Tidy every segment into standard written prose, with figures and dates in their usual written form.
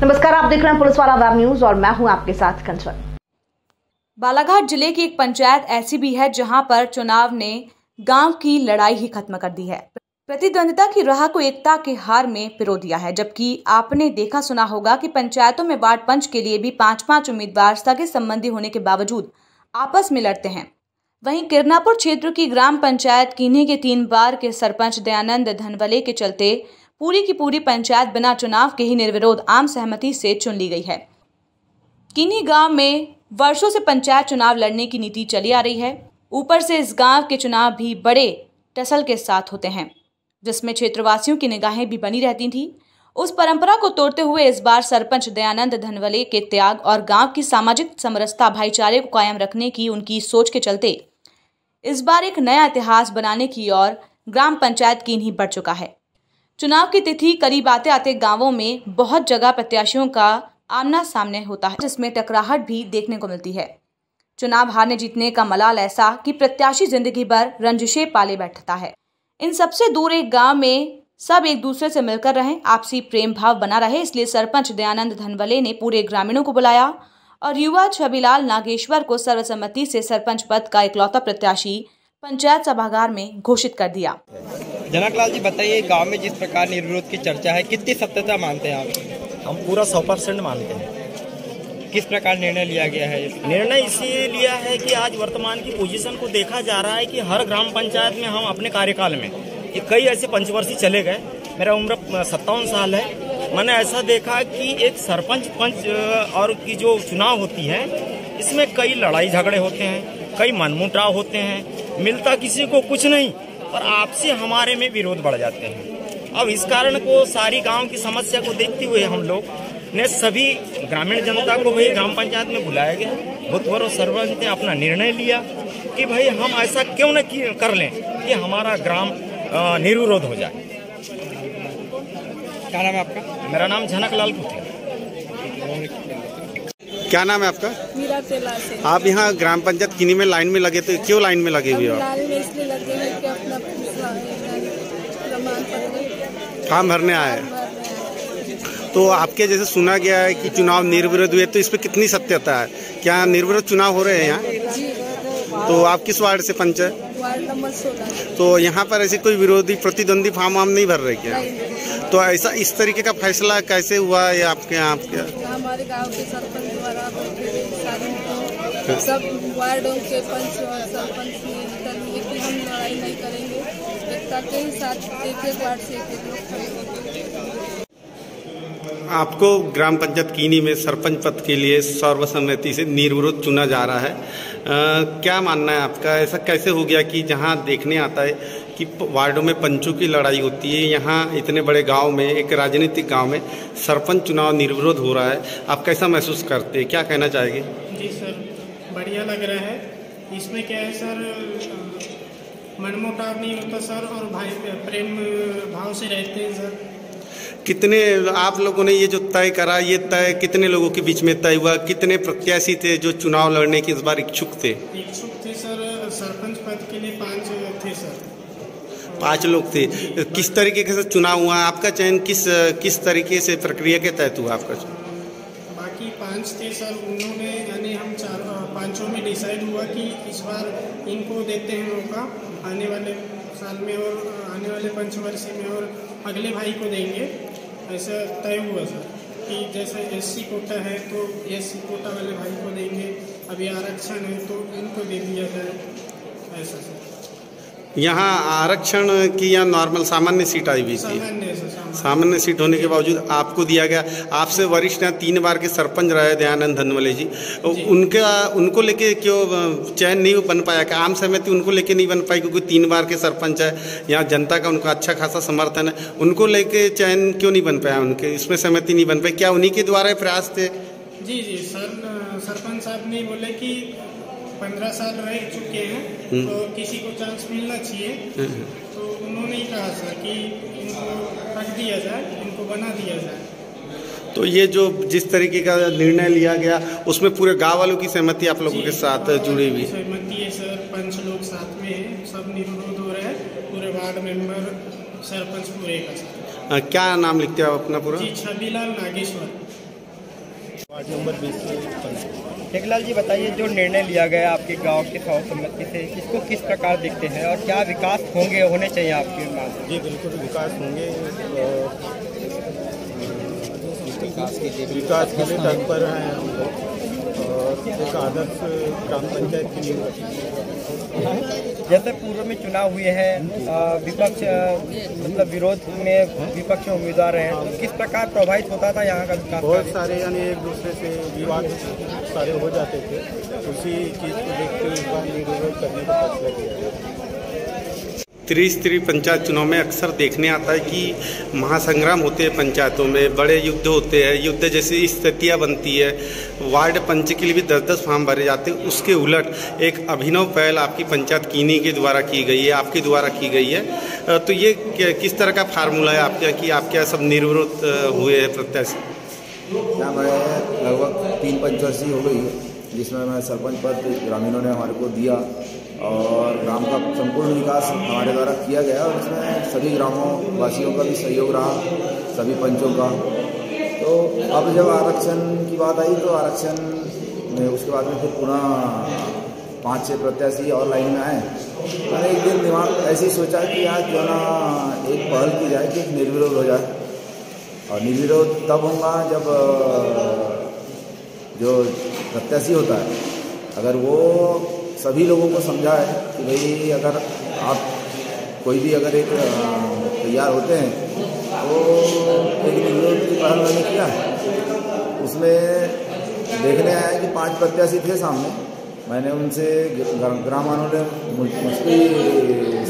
नमस्कार, आप देख रहे हैं पुलिस वाला वेब न्यूज और मैं हूं आपके साथ कंचन। बालाघाट जिले की एक पंचायत ऐसी भी है जहां पर चुनाव ने गांव की लड़ाई ही खत्म कर दी है। प्रतिद्वंदिता की राह को एकता के हार में पिरो दिया है। जबकि आपने देखा सुना होगा कि पंचायतों में वार्ड पंच के लिए भी 5-5 उम्मीदवार सगे संबंधी होने के बावजूद आपस में लड़ते हैं। वहीं किरनापुर क्षेत्र की ग्राम पंचायत कीन्ही के 3 बार के सरपंच दयानंद धनवले के चलते पूरी की पूरी पंचायत बिना चुनाव के ही निर्विरोध आम सहमति से चुन ली गई है। कीन्ही गांव में वर्षों से पंचायत चुनाव लड़ने की नीति चली आ रही है। ऊपर से इस गांव के चुनाव भी बड़े टसल के साथ होते हैं, जिसमें क्षेत्रवासियों की निगाहें भी बनी रहती थी। उस परंपरा को तोड़ते हुए इस बार सरपंच दयानंद धनवले के त्याग और गांव की सामाजिक समरसता भाईचारे को कायम रखने की उनकी सोच के चलते इस बार एक नया इतिहास बनाने की ओर ग्राम पंचायत कीन्ही बढ़ चुका है। चुनाव की तिथि करीब आते आते गांवों में बहुत जगह प्रत्याशियों का आमना सामने होता है, जिसमें टकराहट भी देखने को मिलती है। चुनाव हारने जीतने का मलाल ऐसा कि प्रत्याशी जिंदगी भर रंजिशें पाले बैठता है। इन सबसे दूर एक गांव में सब एक दूसरे से मिलकर रहें, आपसी प्रेम भाव बना रहे, इसलिए सरपंच दयानंद धनवले ने पूरे ग्रामीणों को बुलाया और युवा छबिलाल नागेश्वर को सर्वसम्मति से सरपंच पद का इकलौता प्रत्याशी पंचायत सभागार में घोषित कर दिया। जनकलाल जी, बताइए, गांव में जिस प्रकार निर्विरोध की चर्चा है, कितनी सत्यता मानते हैं आप? हम पूरा 100% मानते हैं। किस प्रकार निर्णय लिया गया है? निर्णय इसलिए लिया है कि आज वर्तमान की पोजीशन को देखा जा रहा है कि हर ग्राम पंचायत में हम अपने कार्यकाल में कई ऐसे पंचवर्षीय चले गए। मेरा उम्र 57 साल है। मैंने ऐसा देखा कि एक सरपंच पंच और की जो चुनाव होती है, इसमें कई लड़ाई झगड़े होते हैं, कई मनमुटाव होते हैं, मिलता किसी को कुछ नहीं और आपसे हमारे में विरोध बढ़ जाते हैं। अब इस कारण को सारी गांव की समस्या को देखते हुए हम लोग ने सभी ग्रामीण जनता को भाई ग्राम पंचायत में बुलाया गया। भूतपूर्व सरपंच ने अपना निर्णय लिया कि भाई हम ऐसा क्यों न कर लें कि हमारा ग्राम निर्विरोध हो जाए। क्या नाम है आपका? मेरा नाम जनकलाल पुथे। क्या नाम है आपका? मीरा तेला से। आप यहाँ ग्राम पंचायत कीन्ही में लाइन में लगे थे, क्यों लाइन में लगे हुए हो? लाइन में इसलिए लगे हैं कि अपना फॉर्म भरने आए। तो आपके जैसे सुना गया है कि चुनाव निर्विरोध हुए, तो इस पर कितनी सत्यता है? क्या निर्विरोध चुनाव हो रहे हैं यहाँ? तो आप किस वार्ड से पंच है? Ward number 16। तो यहाँ पर ऐसे कोई विरोधी प्रतिद्वंदी फॉर्म वाम नहीं भर रहे क्या? तो ऐसा इस तरीके का फैसला कैसे हुआ है आपके यहाँ? हमारे गांव के सरपंच द्वारा सब वार्डों के पंच और सरपंच ने निकल लिए कि हम लड़ाई नहीं करेंगे, एकता के ही साथ एक वार्ड से एक लोग। आपको ग्राम पंचायत कीन्ही में सरपंच पद के लिए सर्वसम्मति से निर्विरोध चुना जा रहा है। क्या मानना है आपका? ऐसा कैसे हो गया कि जहां देखने आता है कि वार्डों में पंचों की लड़ाई होती है, यहाँ इतने बड़े गांव में, एक राजनीतिक गांव में सरपंच चुनाव निर्विरोध हो रहा है? आप कैसा महसूस करते हैं, क्या कहना चाहेंगे? जी सर, बढ़िया लग रहा है। इसमें क्या है सर, मनमुटाव नहीं होता सर और भाई प्रेम भाव से रहते हैं सर। कितने आप लोगों ने ये जो तय करा, ये तय कितने लोगों के बीच में तय हुआ? कितने प्रत्याशी थे जो चुनाव लड़ने के इस बार इच्छुक थे? इच्छुक थे सर, सरपंच पद के लिए 5 थे सर। 5 लोग थे। किस तरीके से चुनाव हुआ? आपका चयन किस तरीके से प्रक्रिया के तहत हुआ आपका? बाकी 5 थे सर, उन्होंने यानी हम 5 में डिसाइड हुआ कि इस बार इनको देते हैं मौका आने वाले साल में और आने वाले पंचवर्षीय में और अगले भाई को देंगे। ऐसा तय हुआ सर कि जैसे SC कोटा है तो SC कोटा वाले भाई को देंगे, अभी आरक्षण है तो इनको दे दिया जाए, ऐसा सर। यहाँ आरक्षण की या नॉर्मल सामान्य सीट आई हुई थी? सामान्य सीट होने के बावजूद आपको दिया गया। आपसे वरिष्ठ हैं, 3 बार के सरपंच रहे दयानंद धनवले जी, उनको लेके क्यों चयन नहीं बन पाया? क्या आम सहमति उनको लेके नहीं बन पाई? क्योंकि 3 बार के सरपंच है, यहाँ जनता का उनका अच्छा खासा समर्थन है, उनको लेके चयन क्यों नहीं बन पाया? उनके इसमें सहमति नहीं बन पाई, क्या उन्हीं के द्वारा प्रयास थे? जी सर, सरपंच साहब ने बोले कि 15 साल रह चुके हैं तो किसी को चांस मिलना चाहिए, तो उन्होंने ही कहा सर कि इनको रख दिया जाए, इनको बना दिया जाए। तो ये जो जिस तरीके का निर्णय लिया गया, उसमें पूरे गांव वालों की सहमति आप लोगों के साथ जुड़ी हुई? सहमति है सर, 5 लोग साथ में हैं, सब निर्विरोध हो रहे हैं, पूरे वार्ड मेंबर, सरपंच पूरे का सर। क्या नाम लिखते हो आप अपना पूरा? जी, छबिलाल नागेश्वर। वार्ड नंबर 20 से। टेकलाल जी बताइए, जो निर्णय लिया गया आपके गांव के सर्वसम्मति से, इसको किस प्रकार देखते हैं और क्या विकास होने चाहिए आपके माध्यम? जी बिल्कुल विकास होंगे, विकास के लिए तत्पर हैं हम लोग और एक आदर्श ग्राम पंचायत की नींव रखी। जैसे पूर्व में चुनाव हुए हैं, विपक्ष मतलब विरोध में विपक्ष उम्मीदवार रहे, तो किस प्रकार प्रभावित होता था यहाँ का विकास? बहुत सारे यानी एक दूसरे से विवाद सारे हो जाते थे, उसी चीज़ को देखते हुए इस बार निर्विरोध करने का फैसला किया गया। त्रिस्तरीय पंचायत चुनाव में अक्सर देखने आता है कि महासंग्राम होते हैं पंचायतों में, बड़े युद्ध होते हैं, युद्ध जैसी स्थितियाँ बनती है, वार्ड पंच के लिए भी 10-10 फॉर्म भरे जाते हैं। उसके उलट एक अभिनव पहल आपकी पंचायत कीनी के द्वारा की गई है, आपके द्वारा की गई है, तो ये किस तरह का फार्मूला है आपका कि आपके सब निर्विरोध हुए हैं प्रत्याशी? क्या मैं लगभग 3 पंचवर्षीय हो गई है जिसमें मैं सरपंच पद ग्रामीणों ने हमारे को दिया और ग्राम का संपूर्ण विकास हमारे द्वारा किया गया और इसमें सभी ग्रामों वासियों का भी सहयोग रहा, सभी पंचों का। तो अब जब आरक्षण की बात आई तो आरक्षण में उसके बाद में फिर पुनः 5-6 प्रत्याशी और लाइन में आए। मैंने एक दिन दिमाग ऐसे ही सोचा कि यार क्यों ना एक पहल की जाए कि एक निर्विरोध हो जाए, और निर्विरोध तब होगा जब जो प्रत्याशी होता है अगर वो सभी लोगों को समझाए कि भाई अगर आप कोई भी अगर एक तैयार होते हैं तो एक निर्विरोध की पहल मैंने किया है। उसमें देखने आया कि 5 प्रत्याशी थे सामने, मैंने उनसे ग्रामीणों ने मुझको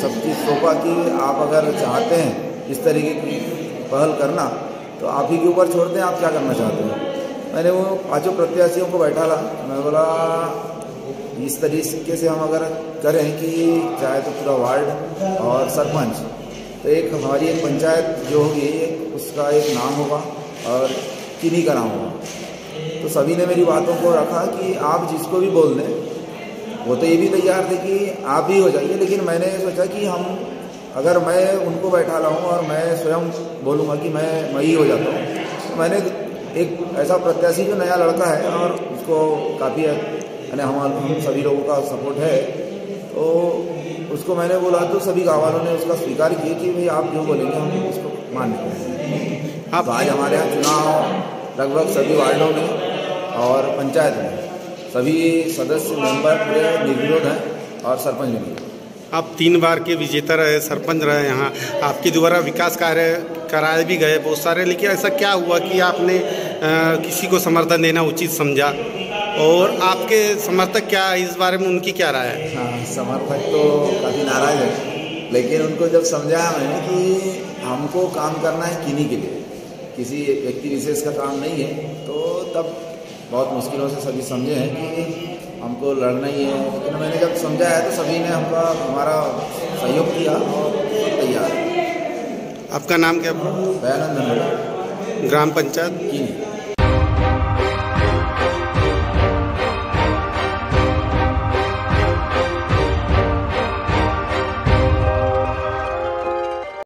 सब चीज़ सौंपा कि आप अगर चाहते हैं इस तरीके की पहल करना तो आप ही के ऊपर छोड़ते हैं, आप क्या करना चाहते हैं। मैंने वो 5 प्रत्याशियों को बैठा ला, मैं बोला इस तरीके से हम अगर करें कि चाहे तो पूरा वार्ड और सरपंच, तो एक हमारी एक पंचायत जो होगी उसका एक नाम होगा और किन्हीं का नाम होगा। तो सभी ने मेरी बातों को रखा कि आप जिसको भी बोल दें, वो तो ये भी तैयार थे कि आप ही हो जाइए, लेकिन मैंने सोचा कि हम अगर मैं उनको बैठा लाऊँ और मैं स्वयं बोलूँगा कि मैं ही हो जाता हूँ, तो मैंने एक ऐसा प्रत्याशी जो नया लड़का है और उसको काफ़ी यानी हम सभी लोगों का सपोर्ट है, तो उसको मैंने बोला तो सभी गाँव वालों ने उसका स्वीकार किया कि भाई आप जो बोलेंगे हम उसको मान लेंगे। अब आज हमारे यहाँ चुनाव लगभग सभी वार्डों में और पंचायत में सभी सदस्य मेंबर पूरे निर्विरोध हैं और सरपंच भी नहीं। आप 3 बार के विजेता रहे, सरपंच रहे, यहाँ आपके द्वारा विकास कार्य कराए भी गए बहुत सारे, लेकिन ऐसा क्या हुआ कि आपने किसी को समर्थन देना उचित समझा, और आपके समर्थक क्या इस बारे में उनकी क्या राय है? हाँ, समर्थक तो काफ़ी नाराज़ है, लेकिन उनको जब समझाया मैंने कि हमको काम करना है किन्हीं के लिए, किसी व्यक्ति विशेष का काम नहीं है, तो तब बहुत मुश्किलों से सभी समझे हैं कि हमको लड़ना ही है। लेकिन मैंने जब समझाया तो सभी ने हमारा सहयोग किया और तैयार। आपका नाम क्या? दयानंद, ग्राम पंचायत की।